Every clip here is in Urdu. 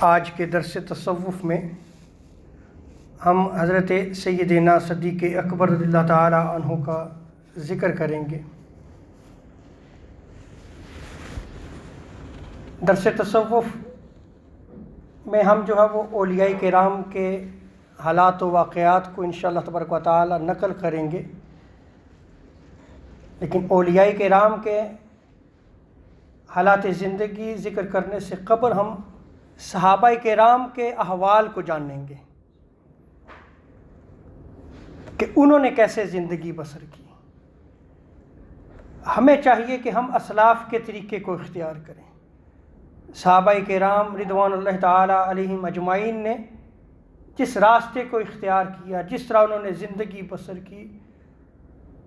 آج کے درس تصوف میں ہم حضرت سیدنا صدیق اکبر رضی اللہ تعالی عنہ کا ذکر کریں گے۔ درس تصوف میں ہم جو ہے وہ اولیاء کرام کے حالات و واقعات کو انشاءاللہ تبارک و تعالی نقل کریں گے، لیکن اولیاء کرام کے حالات زندگی ذکر کرنے سے قبل ہم صحابہ کرام کے احوال کو جانیں گے کہ انہوں نے کیسے زندگی بسر کی۔ ہمیں چاہیے کہ ہم اسلاف کے طریقے کو اختیار کریں۔ صحابہ کرام رضوان اللہ تعالی علیہم اجمعین نے جس راستے کو اختیار کیا، جس طرح انہوں نے زندگی بسر کی،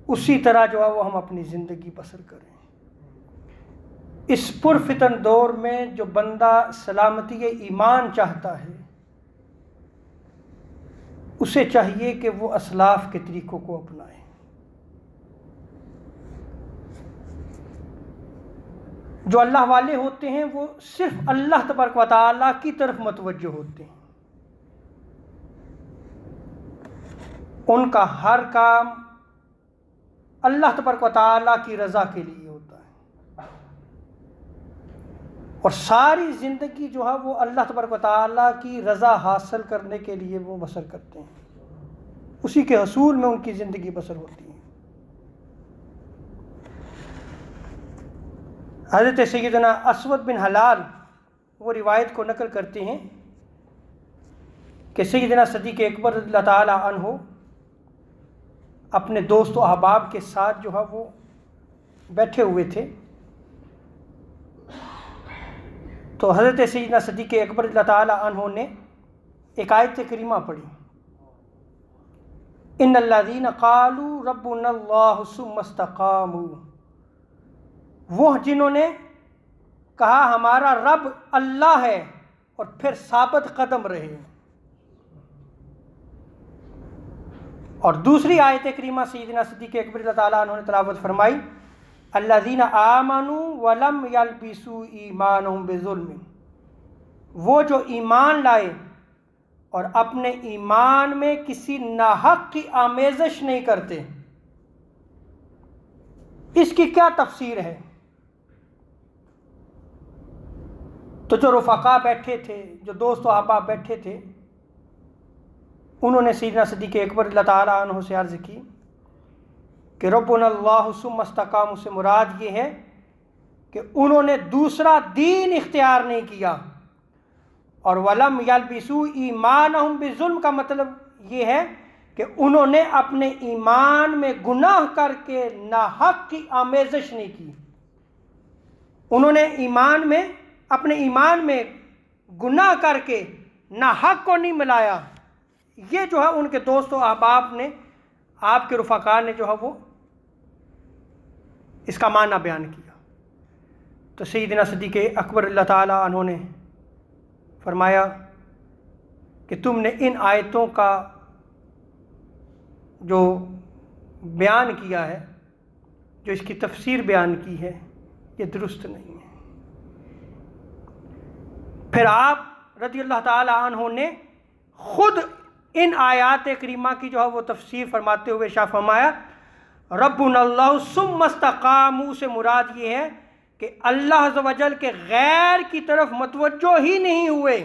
اسی طرح جو ہے وہ ہم اپنی زندگی بسر کریں۔ اس پرفتن دور میں جو بندہ سلامتی ایمان چاہتا ہے، اسے چاہیے کہ وہ اسلاف کے طریقوں کو اپنائے۔ جو اللہ والے ہوتے ہیں وہ صرف اللہ تبارک و تعالیٰ کی طرف متوجہ ہوتے ہیں، ان کا ہر کام اللہ تبارک و تعالیٰ کی رضا کے لیے ہوتا ہے، اور ساری زندگی جو ہے وہ اللہ تبارک و تعالیٰ کی رضا حاصل کرنے کے لیے وہ بسر کرتے ہیں، اسی کے حصول میں ان کی زندگی بسر ہوتی ہے۔ حضرت سیدنا اسود بن حلال وہ روایت کو نقل کرتے ہیں کہ سیدنا صدیق اکبر رضی اللہ تعالی عنہ اپنے دوست و احباب کے ساتھ جو ہے وہ بیٹھے ہوئے تھے، تو حضرت سیدنا صدیق اکبر رضی اللہ تعالی عنہ نے ایک آیت کریمہ پڑھی، ان الذین قالوا ربنا اللہ ثم استقاموا، وہ جنہوں نے کہا ہمارا رب اللہ ہے اور پھر ثابت قدم رہے۔ اور دوسری آیت کریمہ سیدنا صدیق اکبر رضی اللہ تعالیٰ عنہ نے تلاوت فرمائی، الذین آمنوا ولم یلبسوا ایمانہم بظلم، وہ جو ایمان لائے اور اپنے ایمان میں کسی ناحق کی آمیزش نہیں کرتے۔ اس کی کیا تفسیر ہے؟ تو جو رفقا بیٹھے تھے، جو دوست و احباب بیٹھے تھے، انہوں نے سیدنا صدیق اکبر اللہ تعالیٰ عنہ سے عرض کی کہ ربنا اللہ ثم استقاموا سے مراد یہ ہے کہ انہوں نے دوسرا دین اختیار نہیں کیا، اور ولم یلبسوا ایمانہم بظلم کا مطلب یہ ہے کہ انہوں نے اپنے ایمان میں گناہ کر کے ناحق کی آمیزش نہیں کی۔ انہوں نے اپنے ایمان میں گناہ کر کے ناحق کو نہیں ملایا۔ یہ جو ہے ان کے دوست و احباب نے، آپ کے رفقا نے جو ہے وہ اس کا معنی بیان کیا۔ تو سیدنا صدیق اکبر اللہ تعالیٰ عنہ نے فرمایا کہ تم نے ان آیتوں کا جو بیان کیا ہے، جو اس کی تفسیر بیان کی ہے، یہ درست نہیں ہے۔ پھر آپ رضی اللہ تعالیٰ عنہ نے خود ان آیات کریمہ کی جو ہے وہ تفسیر فرماتے ہوئے ارشاد فرمایا، ربنا اللہ ثم استقاموا سے مراد یہ ہے کہ اللہ عز و جل کے غیر کی طرف متوجہ ہی نہیں ہوئے۔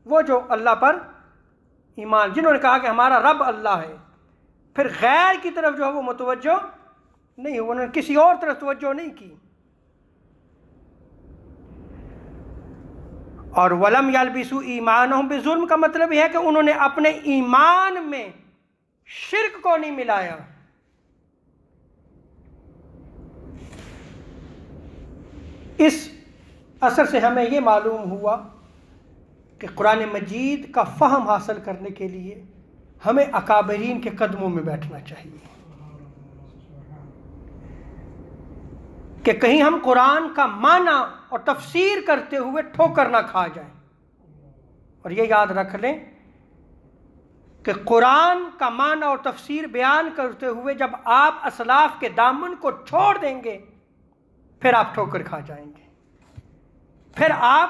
وہ جو اللہ پر ایمان، جنہوں نے کہا کہ ہمارا رب اللہ ہے، پھر غیر کی طرف جو ہے وہ متوجہ نہیں ہوئے، انہوں نے کسی اور طرف توجہ نہیں کی۔ اور ولم یلبسوا ایمانہم بظلم کا مطلب یہ ہے کہ انہوں نے اپنے ایمان میں شرک کو نہیں ملایا۔ اس اثر سے ہمیں یہ معلوم ہوا کہ قرآن مجید کا فہم حاصل کرنے کے لیے ہمیں اکابرین کے قدموں میں بیٹھنا چاہیے، کہ کہیں ہم قرآن کا معنی اور تفسیر کرتے ہوئے ٹھوکر نہ کھا جائیں۔ اور یہ یاد رکھ لیں کہ قرآن کا معنی اور تفسیر بیان کرتے ہوئے جب آپ اسلاف کے دامن کو چھوڑ دیں گے، پھر آپ ٹھوکر کھا جائیں گے، پھر آپ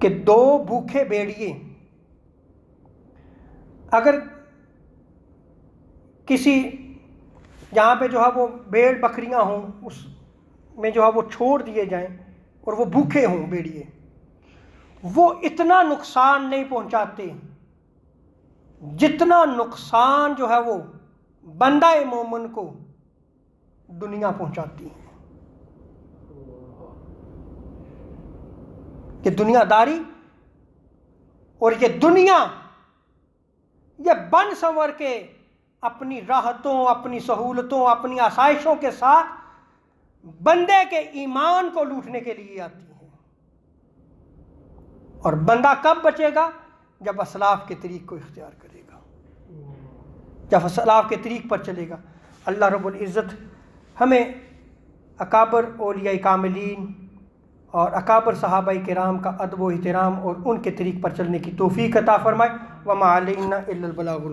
کہ دو بھوکے بھیڑیے اگر کسی جہاں پہ جو ہے وہ بھیڑ بکریاں ہوں اس میں جو ہے وہ چھوڑ دیے جائیں اور وہ بھوکے ہوں بھیڑیے، وہ اتنا نقصان نہیں پہنچاتے جتنا نقصان جو ہے وہ بندہ مومن کو دنیا پہنچاتی ہے۔ کہ دنیا داری اور یہ دنیا یہ بن سنور کے اپنی راحتوں، اپنی سہولتوں، اپنی آسائشوں کے ساتھ بندے کے ایمان کو لوٹنے کے لیے آتی ہے۔ اور بندہ کب بچے گا؟ جب اسلاف کے طریق کو اختیار کرے گا، جب اسلاف کے طریق پر چلے گا۔ اللہ رب العزت ہمیں اکابر اولیاء کاملین اور اکابر صحابہ کرام کا ادب و احترام اور ان کے طریق پر چلنے کی توفیق عطا فرمائے۔ وما علینا الا البلاغ